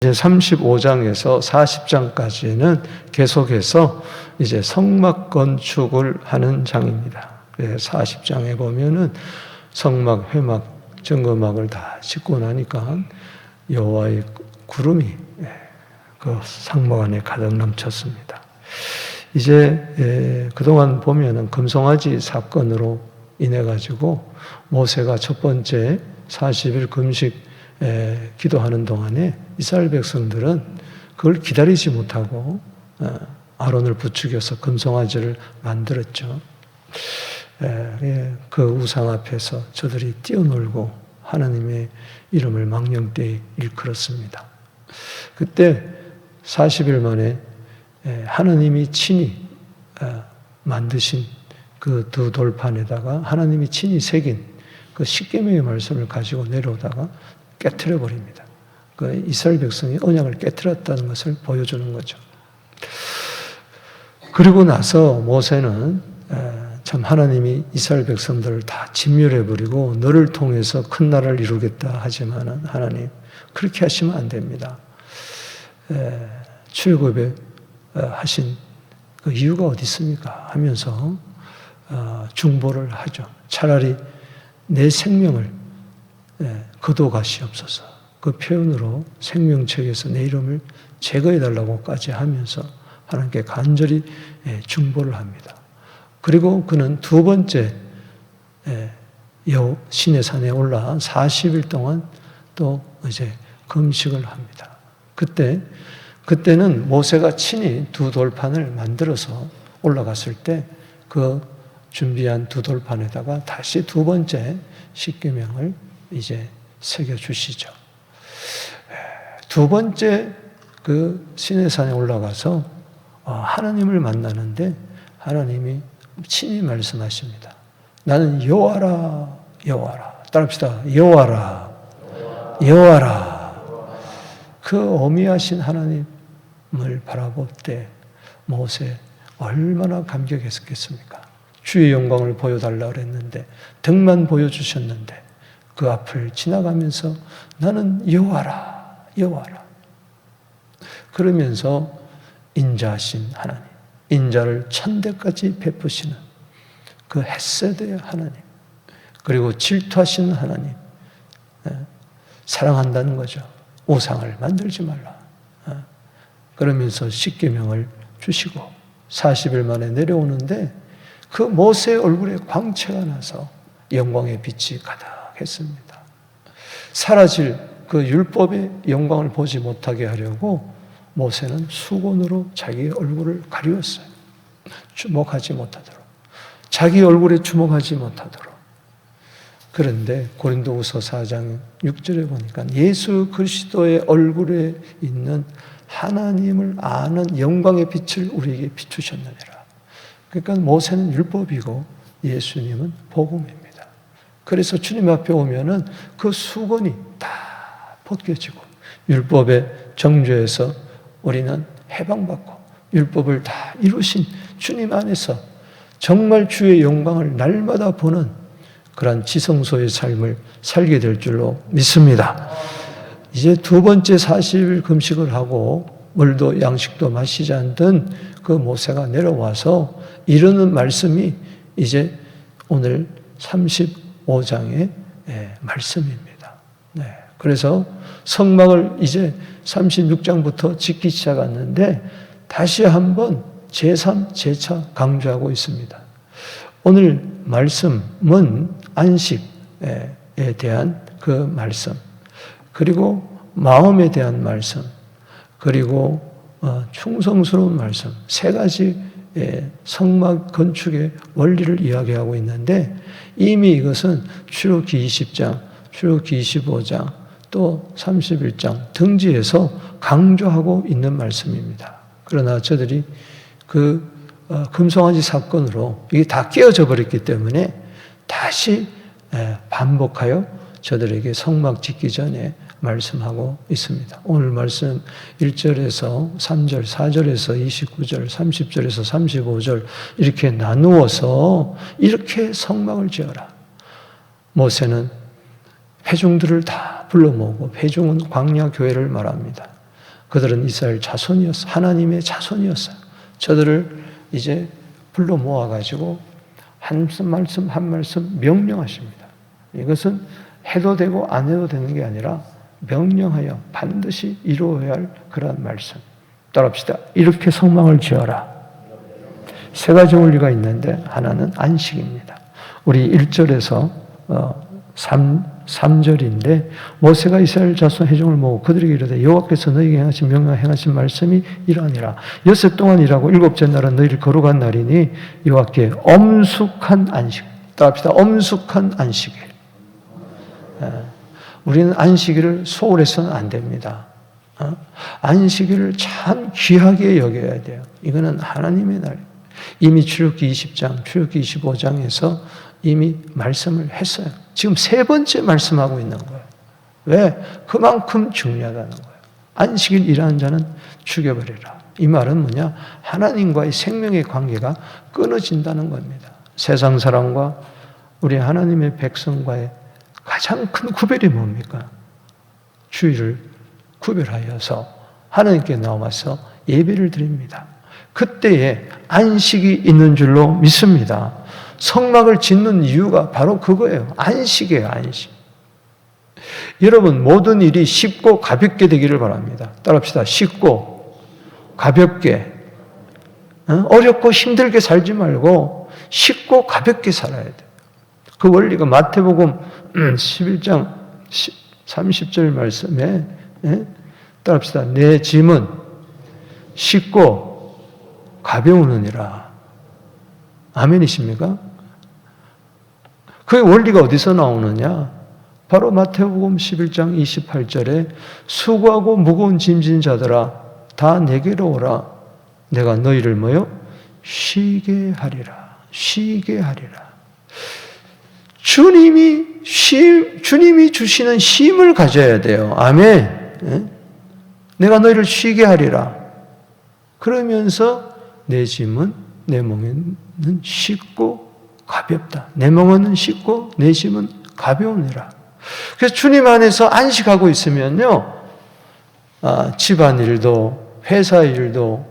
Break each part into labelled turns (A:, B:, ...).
A: 이제 35장에서 40장까지는 계속해서 이제 성막 건축을 하는 장입니다. 40장에 보면은 성막, 회막, 증거막을 다 짓고 나니까 여호와의 구름이 그 성막 안에 가득 넘쳤습니다. 이제 그동안 보면은 금송아지 사건으로 인해 가지고 모세가 첫 번째 40일 금식 기도하는 동안에 이스라엘 백성들은 그걸 기다리지 못하고 아론을 부추겨서 금송아지를 만들었죠. 그 우상 앞에서 저들이 뛰어놀고 하나님의 이름을 망령되이 일컬었습니다. 그때 40일 만에 하나님이 친히 만드신 그 두 돌판에다가 하나님이 친히 새긴 그 십계명의 말씀을 가지고 내려오다가 깨트려 버립니다. 그 이스라엘 백성이 언약을 깨트렸다는 것을 보여주는 거죠. 그리고 나서 모세는 참 하나님이 이스라엘 백성들을 다 진멸해 버리고 너를 통해서 큰 나라를 이루겠다 하지만은 하나님 그렇게 하시면 안 됩니다. 출애굽에 하신 그 이유가 어디 있습니까? 하면서 중보를 하죠. 차라리 내 생명을 거둬가시옵소서. 그 표현으로 생명책에서 내 이름을 제거해달라고까지 하면서 하나님께 간절히 중보를 합니다. 그리고 그는 두 번째 시내 산에 올라 40일 동안 또 이제 금식을 합니다. 그때는 모세가 친히 두 돌판을 만들어서 올라갔을 때 그 준비한 두 돌판에다가 다시 두 번째 십계명을 이제 새겨 주시죠. 두 번째 그 시내산에 올라가서 하나님을 만나는데 하나님이 친히 말씀하십니다. 나는 여호와라, 여호와라. 따라합시다. 여호와라, 여호와라. 그 어미하신 하나님을 바라볼 때 모세 얼마나 감격했겠습니까? 주의 영광을 보여달라 그랬는데 등만 보여주셨는데 그 앞을 지나가면서 나는 여호와라, 여호와라. 그러면서 인자하신 하나님, 인자를 천대까지 베푸시는 그 헤세드의 하나님, 그리고 질투하시는 하나님, 사랑한다는 거죠. 우상을 만들지 말라. 그러면서 십계명을 주시고 40일 만에 내려오는데 그 모세의 얼굴에 광채가 나서 영광의 빛이 가득했습니다. 사라질 그 율법의 영광을 보지 못하게 하려고 모세는 수건으로 자기 얼굴을 가리웠어요. 주목하지 못하도록. 자기 얼굴에 주목하지 못하도록. 그런데 고린도후서 4장 6절에 보니까 예수 그리스도의 얼굴에 있는 하나님을 아는 영광의 빛을 우리에게 비추셨느니라. 그러니까 모세는 율법이고 예수님은 복음입니다. 그래서 주님 앞에 오면은 그 수건이 다 벗겨지고 율법의 정죄에서 우리는 해방받고 율법을 다 이루신 주님 안에서 정말 주의 영광을 날마다 보는 그런 지성소의 삶을 살게 될 줄로 믿습니다. 이제 두 번째 40일 금식을 하고 물도 양식도 마시지 않던 그 모세가 내려와서 이르는 말씀이 이제 오늘 35장의 말씀입니다. 그래서 성막을 이제 36장부터 짓기 시작했는데 다시 한번 제3, 제4 강조하고 있습니다. 오늘 말씀은 안식에 대한 그 말씀, 그리고 마음에 대한 말씀, 그리고 충성스러운 말씀, 세 가지 성막 건축의 원리를 이야기하고 있는데 이미 이것은 출애굽기 20장, 출애굽기 25장, 또 31장 등지에서 강조하고 있는 말씀입니다. 그러나 저들이 그 금송아지 사건으로 이게 다 깨어져 버렸기 때문에 다시 반복하여 저들에게 성막 짓기 전에 말씀하고 있습니다. 오늘 말씀 1절에서 3절, 4절에서 29절, 30절에서 35절 이렇게 나누어서 이렇게 성막을 지어라. 모세는 회중들을 다 불러 모으고 회중은 광야 교회를 말합니다. 그들은 이스라엘 자손이었어. 하나님의 자손이었어요. 저들을 이제 불러 모아가지고 한 말씀 한 말씀 명령하십니다. 이것은 해도 되고 안 해도 되는 게 아니라 명령하여 반드시 이루어야 할 그러한 말씀. 따라합시다. 이렇게 성막을 지어라. 세 가지 원리가 있는데 하나는 안식입니다. 우리 1절에서 3절인데 모세가 이스라엘 자손 회중을 모으고 그들에게 이르되 여호와께서 너희에게 행하신 명령 행하신 말씀이 이러하니라. 엿새 동안 일하고 일곱째 날은 너희를 거룩한 날이니 여호와께 엄숙한 안식. 따라합시다. 엄숙한 안식일. 우리는 안식일을 소홀해서는 안 됩니다. 안식일을 참 귀하게 여겨야 돼요. 이거는 하나님의 날. 이미 출애굽기 20장, 출애굽기 25장에서 이미 말씀을 했어요. 지금 세 번째 말씀하고 있는 거예요. 왜? 그만큼 중요하다는 거예요. 안식일 일하는 자는 죽여버리라. 이 말은 뭐냐? 하나님과의 생명의 관계가 끊어진다는 겁니다. 세상 사람과 우리 하나님의 백성과의 가장 큰 구별이 뭡니까? 주일을 구별하여서 하나님께 나와서 예배를 드립니다. 그때에 안식이 있는 줄로 믿습니다. 성막을 짓는 이유가 바로 그거예요. 안식이에요, 안식. 여러분, 모든 일이 쉽고 가볍게 되기를 바랍니다. 따라합시다. 쉽고 가볍게. 어렵고 힘들게 살지 말고 쉽고 가볍게 살아야 돼요. 그 원리가 마태복음 11장 30절 말씀에 따라합시다. 내 짐은 쉽고 가벼우느니라. 아멘이십니까? 그 원리가 어디서 나오느냐? 바로 마태복음 11장 28절에 수고하고 무거운 짐진 자들아 다 내게로 오라. 내가 너희를 뭐요? 쉬게 하리라. 쉬게 하리라. 주님이 주시는 쉼을 가져야 돼요. 아멘. 내가 너희를 쉬게 하리라. 그러면서 내 짐은 내 멍에는 쉽고 가볍다. 내 멍에는 쉽고 내 짐은 가벼우니라. 그래서 주님 안에서 안식하고 있으면요, 집안일도 회사 일도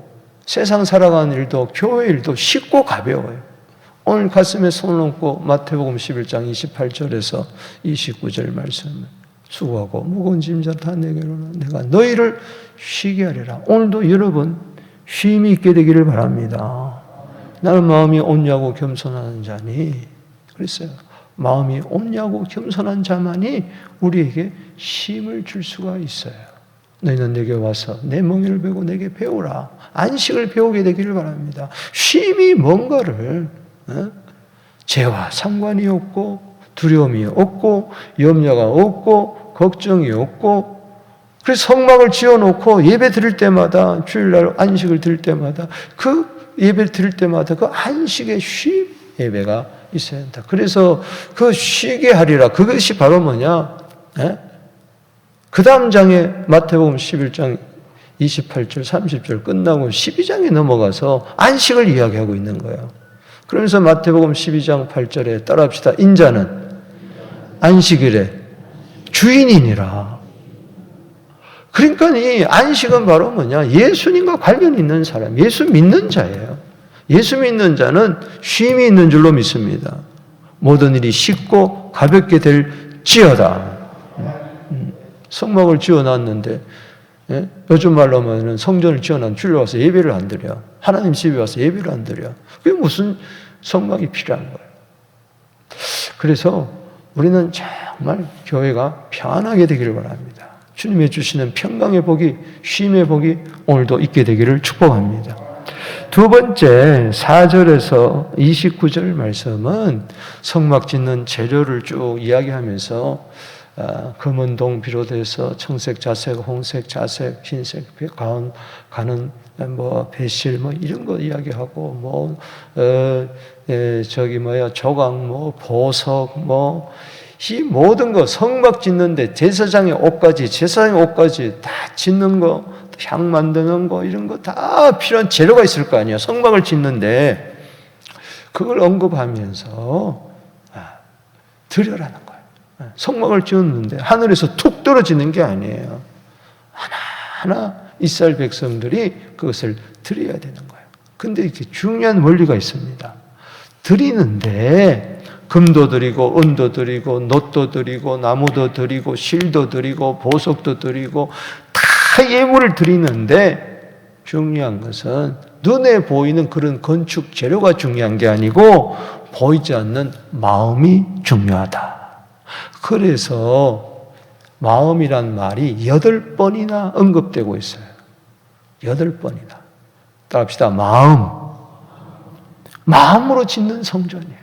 A: 세상 살아가는 일도 교회 일도 쉽고 가벼워요. 오늘 가슴에 손을 얹고 마태복음 11장 28절에서 29절 말씀 수고하고 무거운 짐자 다 내게로 오라. 내가 너희를 쉬게 하리라. 오늘도 여러분 쉼이 있게 되기를 바랍니다. 나는 마음이 온유하고 겸손한 자니 그랬어요. 마음이 온유하고 겸손한 자만이 우리에게 쉼을 줄 수가 있어요. 너희는 내게 와서 내 멍에를 베고 내게 배우라. 안식을 배우게 되기를 바랍니다. 쉼이 뭔가를 죄와 상관이 없고 두려움이 없고 염려가 없고 걱정이 없고 그래서 성막을 지어놓고 예배 드릴 때마다 주일날 안식을 드릴 때마다 그 예배 드릴 때마다 그 안식의 쉼 예배가 있어야 한다. 그래서 그 쉬게 하리라. 그것이 바로 뭐냐? 그 다음 장에 마태복음 11장 28절 30절 끝나고 12장에 넘어가서 안식을 이야기하고 있는 거예요. 그러면서 마태복음 12장 8절에 따라합시다. 인자는 안식일에 주인이니라. 그러니까 이 안식은 바로 뭐냐? 예수님과 관련 있는 사람, 예수 믿는 자예요. 예수 믿는 자는 쉼이 있는 줄로 믿습니다. 모든 일이 쉽고 가볍게 될지어다. 성막을 지어놨는데 요즘 말로 하면 성전을 지어놓은 주일에 와서 예배를 안 드려. 하나님 집에 와서 예배를 안 드려. 그게 무슨 성막이 필요한 거예요. 그래서 우리는 정말 교회가 평안하게 되기를 바랍니다. 주님이 주시는 평강의 복이, 쉼의 복이 오늘도 있게 되기를 축복합니다. 두 번째 4절에서 29절 말씀은 성막 짓는 재료를 쭉 이야기하면서 금은동 비롯해서 청색, 자색, 홍색, 자색, 흰색, 가는 뭐 배실 뭐 이런 거 이야기하고 조각 보석 이 모든 거 성막 짓는데 제사장의 옷까지 다 짓는 거, 향 만드는 거 이런 거 다 필요한 재료가 있을 거 아니에요. 성막을 짓는데 그걸 언급하면서 드려라는 거예요. 성막을 지었는데 하늘에서 툭 떨어지는 게 아니에요. 하나하나 이스라엘 백성들이 그것을 드려야 되는 거예요. 근데 이렇게 중요한 원리가 있습니다. 드리는데 금도 드리고 은도 드리고 놋도 드리고 나무도 드리고 실도 드리고 보석도 드리고 다 예물을 드리는데 중요한 것은 눈에 보이는 그런 건축 재료가 중요한 게 아니고 보이지 않는 마음이 중요하다. 그래서 마음이란 말이 8번이나 언급되고 있어요. 8번이나. 따라합시다. 마음으로 짓는 성전이에요.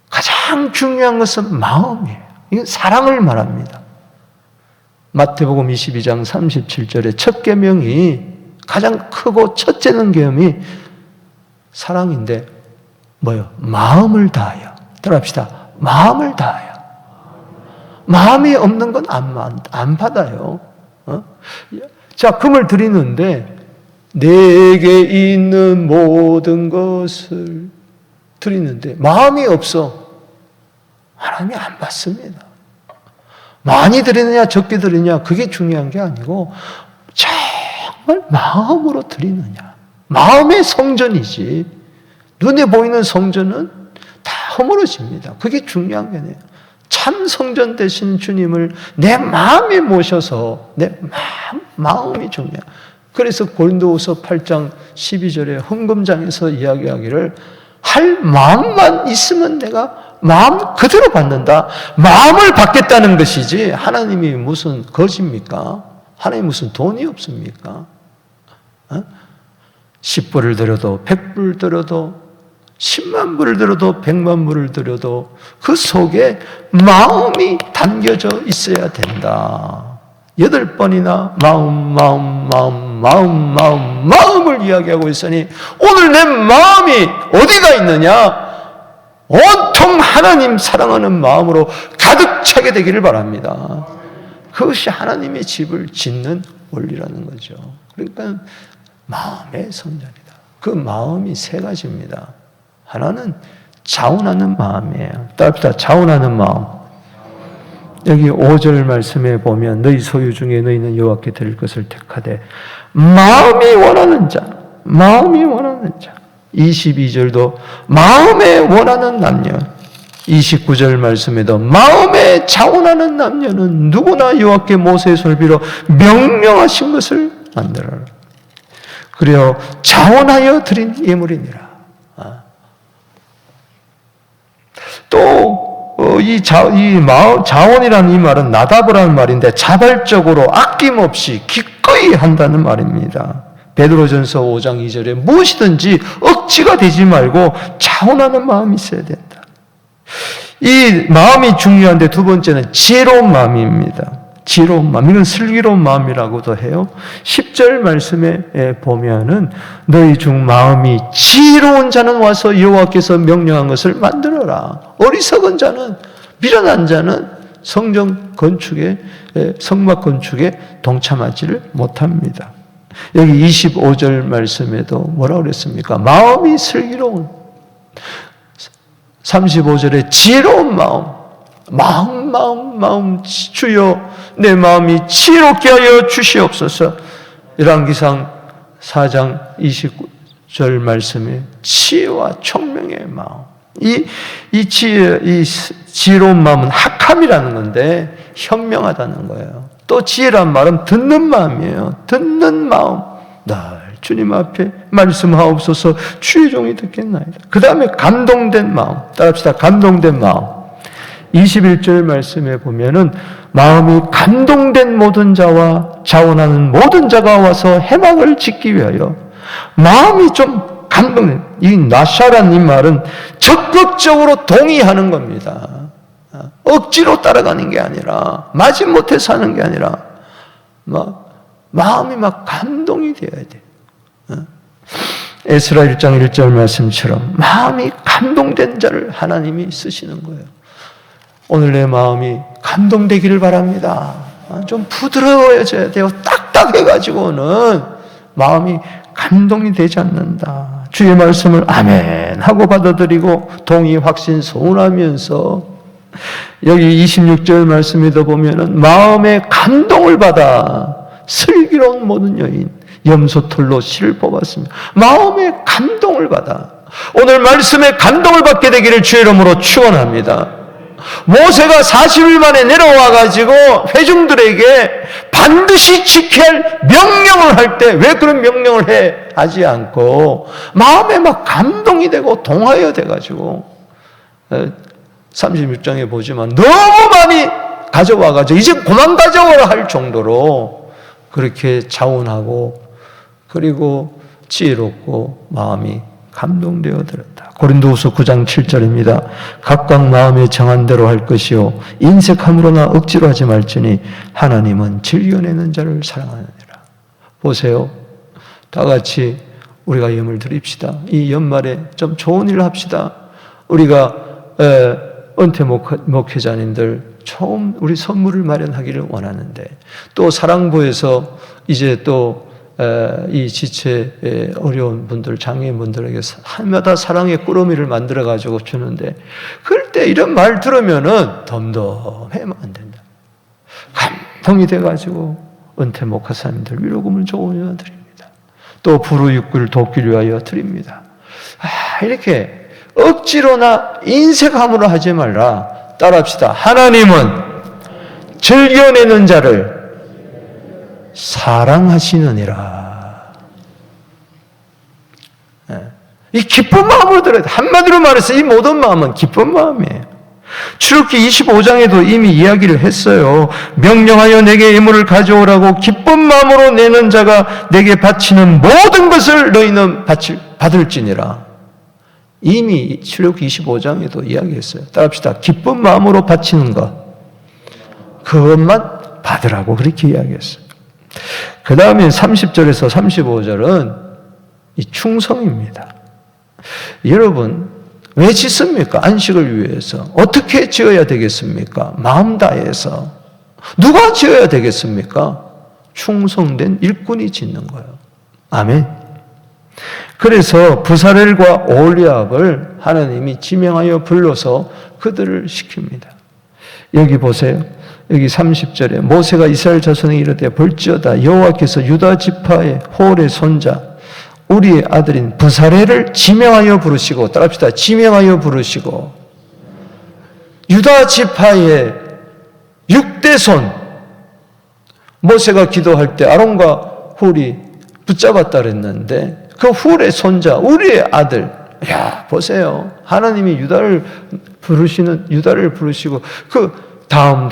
A: 가장 중요한 것은 마음이에요. 이건 사랑을 말합니다. 마태복음 22장 37절에 첫 계명이 가장 크고 첫째는 계명이 사랑인데 뭐요? 마음을 다하여. 따라합시다. 마음을 다하여. 마음이 없는 건 안 받아요. 자, 금을 드리는데 내게 있는 모든 것을 드리는데 마음이 없어. 하나님이 안 받습니다. 많이 드리느냐 적게 드리느냐 그게 중요한 게 아니고 정말 마음으로 드리느냐. 마음의 성전이지 눈에 보이는 성전은 다 허물어집니다. 그게 중요한 게 아니에요. 참 성전 되신 주님을 내 마음에 모셔서 내 마음이 중요해요. 그래서 고린도후서 8장 12절에 헌금장에서 이야기하기를 할 마음만 있으면 내가 마음 그대로 받는다. 마음을 받겠다는 것이지 하나님이 무슨 거짓입니까? 하나님이 무슨 돈이 없습니까? 10불을 들여도 100불을 들여도 10만 불을 들여도 100만 불을 들여도 그 속에 마음이 담겨져 있어야 된다. 8번이나 마음을 이야기하고 있으니 오늘 내 마음이 어디가 있느냐? 온통 하나님 사랑하는 마음으로 가득 차게 되기를 바랍니다. 그것이 하나님의 집을 짓는 원리라는 거죠. 그러니까 마음의 성전이다. 그 마음이 3가지입니다. 하나는 자원하는 마음이에요. 따릅시다. 자원하는 마음. 여기 5절 말씀에 보면 너희 소유 중에 너희는 여호와께 드릴 것을 택하되 마음이 원하는 자 22절도 마음에 원하는 남녀 29절 말씀에도 마음에 자원하는 남녀는 누구나 여호와께 모세의 손을 빌어 명령하신 것을 만들어라. 그래요 자원하여 드린 예물이니라. 또 자원이라는 이 말은 나답이라는 말인데 자발적으로 아낌없이 기꺼이 한다는 말입니다. 베드로전서 5장 2절에 무엇이든지 억지가 되지 말고 자원하는 마음이 있어야 된다. 이 마음이 중요한데 두 번째는 지혜로운 마음입니다. 지혜로운 마음, 이건 슬기로운 마음이라고도 해요. 10절 말씀에 보면은 너희 중 마음이 지혜로운 자는 와서 여호와께서 명령한 것을 만들어라. 어리석은 자는, 미련한 자는 성전 건축에, 성막 건축에 동참하지를 못합니다. 여기 25절 말씀에도 뭐라고 그랬습니까? 마음이 슬기로운, 35절에 지혜로운 마음 주여 내 마음이 지혜롭게 하여 주시옵소서. 열왕기상 4장 29절 말씀에 지혜와 총명의 마음. 이 지혜로운 마음은 학함이라는 건데 현명하다는 거예요. 또 지혜란 말은 듣는 마음이에요. 듣는 마음. 날 주님 앞에 말씀하옵소서 주의 종이 듣겠나이다. 그 다음에 감동된 마음. 따라합시다. 감동된 마음. 21절 말씀에 보면은 마음이 감동된 모든 자와 자원하는 모든 자가 와서 해막을 짓기 위하여 마음이 좀 감동된 이 나샤라는 이 말은 적극적으로 동의하는 겁니다. 억지로 따라가는 게 아니라 마지못해서 하는 게 아니라 마음이 막 감동이 되어야 돼. 에스라 1장 1절 말씀처럼 마음이 감동된 자를 하나님이 쓰시는 거예요. 오늘 내 마음이 감동되기를 바랍니다. 좀 부드러워져야 돼요. 딱딱해가지고는 마음이 감동이 되지 않는다. 주의 말씀을 아멘 하고 받아들이고 동의, 확신, 소원하면서 여기 26절 말씀에도 보면은 마음의 감동을 받아 슬기로운 모든 여인 염소털로 실을 뽑았습니다. 마음의 감동을 받아 오늘 말씀에 감동을 받게 되기를 주의 이름으로 축원합니다. 모세가 40일 만에 내려와 가지고 회중들에게 반드시 지켜야 할 명령을 할 때 왜 그런 명령을 하지 않고 마음에 막 감동이 되고 동하여 돼 가지고 36장에 보지만 너무 많이 가져와 가지고 이제 그만 가져오라 할 정도로 그렇게 자원하고 그리고 지혜롭고 마음이 감동되어 들었다. 고린도후서 9장 7절입니다. 각각 마음에 정한 대로 할 것이요 인색함으로나 억지로 하지 말지니 하나님은 즐겨내는 자를 사랑하느니라. 보세요. 다 같이 우리가 예물 드립시다. 이 연말에 좀 좋은 일을 합시다. 우리가 은퇴 목회자님들 처음 우리 선물을 마련하기를 원하는데 또 사랑부에서 이제 또 이 지체 어려운 분들, 장애인분들에게 해마다 사랑의 꾸러미를 만들어가지고 주는데 그럴 때 이런 말 들으면은 덤덤해면 안 된다. 감동이 돼가지고 은퇴 목사님들 위로금을 조금이나 드립니다. 또 불우육구를 돕기 위하여 드립니다. 이렇게 억지로나 인색함으로 하지 말라. 따라합시다. 하나님은 즐겨내는 자를 사랑하시느니라. 이 기쁜 마음으로 들어야 돼. 한마디로 말해서 이 모든 마음은 기쁜 마음이에요. 출애굽기 25장에도 이미 이야기를 했어요. 명령하여 내게 예물을 가져오라고 기쁜 마음으로 내는 자가 내게 바치는 모든 것을 너희는 받을지니라. 이미 출애굽기 25장에도 이야기했어요. 따라합시다. 기쁜 마음으로 바치는 것, 그것만 받으라고 그렇게 이야기했어요. 그 다음에 30절에서 35절은 이 충성입니다. 여러분, 왜 짓습니까? 안식을 위해서. 어떻게 지어야 되겠습니까? 마음 다해서. 누가 지어야 되겠습니까? 충성된 일꾼이 짓는 거예요. 아멘. 그래서 부사렐과 오홀리압을 하나님이 지명하여 불러서 그들을 시킵니다. 여기 보세요. 여기 30절에 모세가 이스라엘 자손에게 이르되 볼지어다 여호와께서 유다 지파의 홀의 손자 우리의 아들인 부사렐을 지명하여 부르시고 따라합시다. 지명하여 부르시고 유다 지파의 6대손 모세가 기도할 때 아론과 훌이 붙잡았다 그랬는데 그 훌의 손자 우리의 아들 야 보세요. 하나님이 유다를 부르시고 그 다음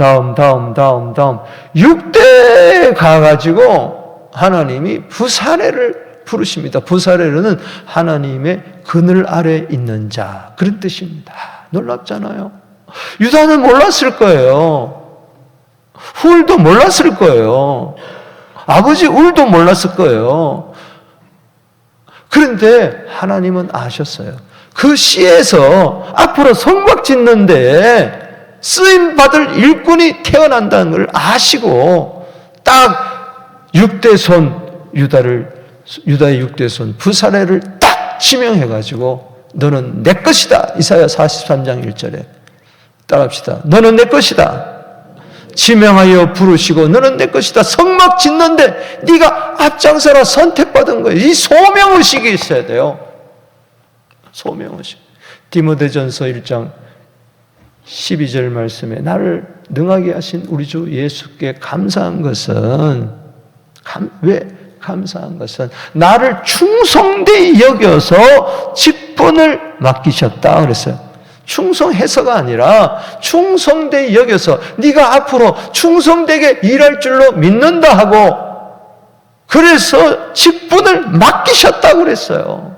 A: 6대 가가지고 하나님이 부사렐을 부르십니다. 부사렐은 하나님의 그늘 아래 있는 자 그런 뜻입니다. 놀랍잖아요. 유다는 몰랐을 거예요. 훌도 몰랐을 거예요. 아버지 울도 몰랐을 거예요. 그런데 하나님은 아셨어요. 그 시에서 앞으로 성막 짓는데 쓰임받을 일꾼이 태어난다는 걸 아시고 딱 6대손 유다의 6대손 부사렐을 딱 지명해가지고 너는 내 것이다. 이사야 43장 1절에 따라합시다. 너는 내 것이다. 지명하여 부르시고 너는 내 것이다. 성막 짓는데 네가 앞장서라 선택받은 거예요. 이 소명의식이 있어야 돼요. 소명의식. 디모데전서 1장 12절 말씀에 나를 능하게 하신 우리 주 예수께 감사한 것은 왜 감사한 것은 나를 충성되이 여겨서 직분을 맡기셨다 그랬어요. 충성해서가 아니라 충성되이 여겨서 네가 앞으로 충성되게 일할 줄로 믿는다 하고 그래서 직분을 맡기셨다 그랬어요.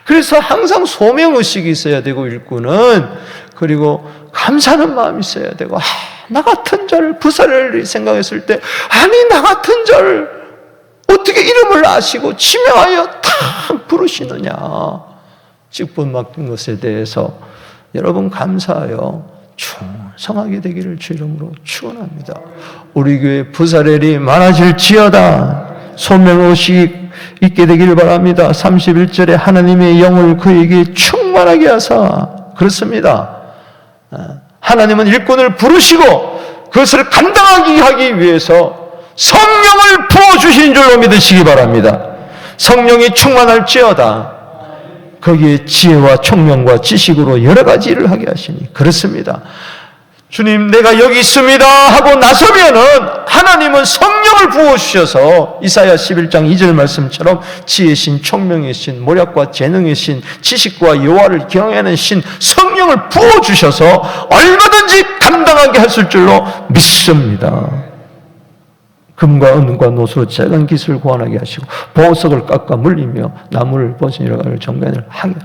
A: 그래서 항상 소명의식이 있어야 되고 일꾼은 그리고 감사하는 마음이 있어야 되고 나 같은 자를 부사렐을 생각했을 때 아니 나 같은 자를 어떻게 이름을 아시고 지명하여 다 부르시느냐 직분 맡긴 것에 대해서 여러분 감사하여 충성하게 되기를 주 이름으로 축원합니다. 우리 교회 부사렐이 많아질지어다 소명의식 있게 되기를 바랍니다. 31절에 하나님의 영을 그에게 충만하게 하사 그렇습니다. 하나님은 일꾼을 부르시고 그것을 감당하기 위해서 성령을 부어주신 줄로 믿으시기 바랍니다. 성령이 충만할지어다. 거기에 지혜와 총명과 지식으로 여러 가지 일을 하게 하시니 그렇습니다. 주님 내가 여기 있습니다 하고 나서면은 하나님은 성령을 부어주셔서 이사야 11장 2절 말씀처럼 지혜신 총명의 신 모략과 재능의 신 지식과 여호와를 경외하는 신 성령을 부어주셔서 얼마든지 감당하게 하실 줄로 믿습니다. 금과 은과 노수로 재간 기술을 고안하게 하시고 보석을 깎아 물리며 나무를 벗으니라 정관을 하게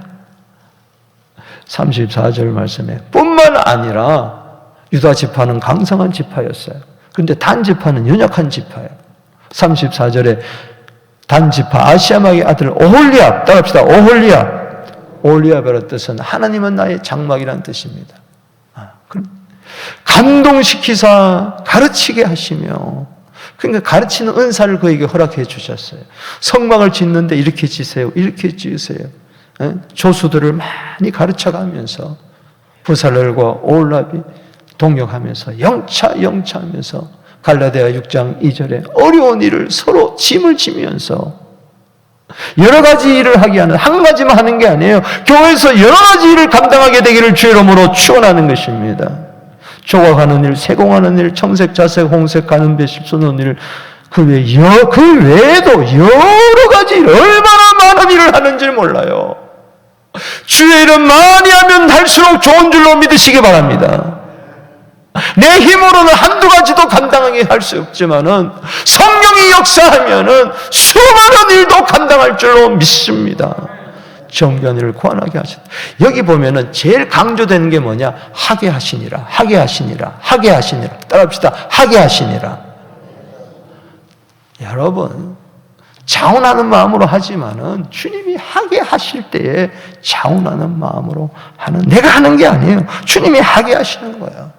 A: 34절 말씀에 뿐만 아니라 유다 지파는 강성한 지파였어요. 그런데 단 지파는 연약한 지파예요. 34절에 단 지파 아시아막의 아들 오홀리압 따라합시다. 오홀리압이라는 뜻은 하나님은 나의 장막이라는 뜻입니다. 감동시키사 가르치게 하시며 그러니까 가르치는 은사를 그에게 허락해 주셨어요. 성막을 짓는데 이렇게 지세요. 이렇게 지으세요. 조수들을 많이 가르쳐가면서 부살렐과 오홀리압이 동역하면서 영차하면서 갈라디아 6장 2절에 어려운 일을 서로 짐을 지면서 여러 가지 일을 하게 하는 한 가지만 하는 게 아니에요. 교회에서 여러 가지 일을 감당하게 되기를 주의 이름으로 축원하는 것입니다. 조각하는 일, 세공하는 일, 청색, 자색, 홍색, 가는 배, 십수는 일, 그 외에도 여러 가지 일, 얼마나 많은 일을 하는지 몰라요. 주의 일은 많이 하면 할수록 좋은 줄로 믿으시기 바랍니다. 내 힘으로는 한두 가지도 감당하게 할 수 없지만은 성령이 역사하면은 수많은 일도 감당할 줄로 믿습니다. 정결한 일을 고안하게 하신다. 여기 보면은 제일 강조되는 게 뭐냐? 하게 하시니라. 따라합시다. 하게 하시니라. 여러분, 자원하는 마음으로 하지만은 주님이 하게 하실 때에 자원하는 마음으로 하는, 내가 하는 게 아니에요. 주님이 하게 하시는 거야.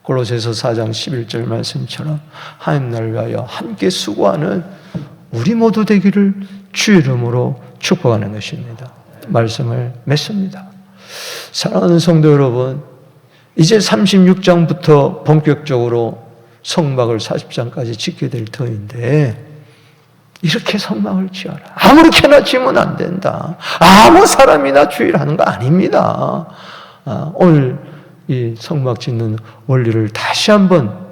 A: 골로새서 4장 11절 말씀처럼 하나님 나라를 위하여 함께 수고하는 우리 모두 되기를 주의 이름으로 축복하는 것입니다. 말씀을 맺습니다. 사랑하는 성도 여러분, 이제 36장부터 본격적으로 성막을 40장까지 짓게 될 터인데 이렇게 성막을 지어라. 아무렇게나 지으면 안 된다. 아무 사람이나 주의를 하는 거 아닙니다. 오늘 이 성막 짓는 원리를 다시 한번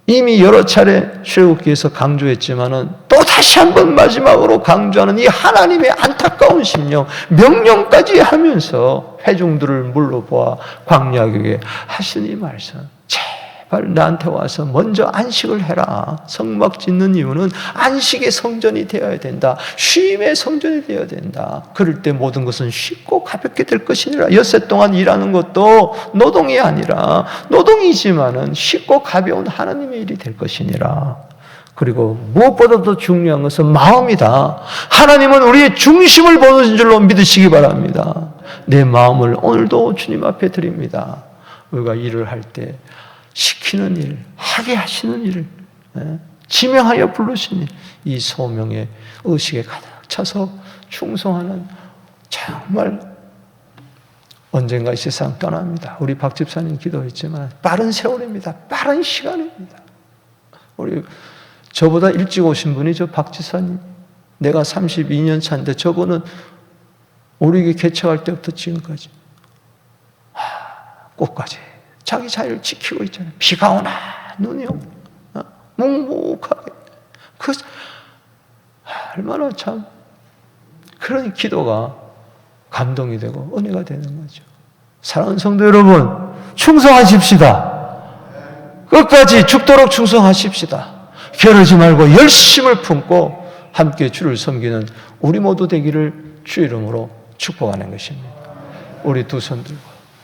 A: 이미 여러 차례 출애굽기에서 강조했지만은 또 다시 한번 마지막으로 강조하는 이 하나님의 안타까운 심령, 명령까지 하면서 회중들을 물러보아 광야에게 하시는 이 말씀. 제발 나한테 와서 먼저 안식을 해라. 성막 짓는 이유는 안식의 성전이 되어야 된다. 쉼의 성전이 되어야 된다. 그럴 때 모든 것은 쉽고 가볍게 될 것이니라. 엿새 동안 일하는 것도 노동이 아니라 노동이지만은 쉽고 가벼운 하나님의 일이 될 것이니라. 그리고 무엇보다도 중요한 것은 마음이다. 하나님은 우리의 중심을 보는 줄로 믿으시기 바랍니다. 내 마음을 오늘도 주님 앞에 드립니다. 우리가 일을 할 때 시키는 일, 하게 하시는 일을 지명하여 부르신 일, 이 소명의 의식에 가득 차서 충성하는, 정말 언젠가 이 세상 떠납니다. 우리 박 집사님 기도했지만 빠른 세월입니다. 빠른 시간입니다. 우리 저보다 일찍 오신 분이 저 박 집사님, 내가 32년 차인데 저분은 우리 개척할 때부터 지금까지 끝까지 자기 자유를 지키고 있잖아요. 비가 오나 눈이 오나 묵묵하게. 얼마나 참 그런 기도가 감동이 되고 은혜가 되는 거죠. 사랑하는 성도 여러분, 충성하십시다. 끝까지 죽도록 충성하십시다. 게으르지 말고 열심을 품고 함께 주를 섬기는 우리 모두 되기를 주의 이름으로 축복하는 것입니다. 우리 두 손 들고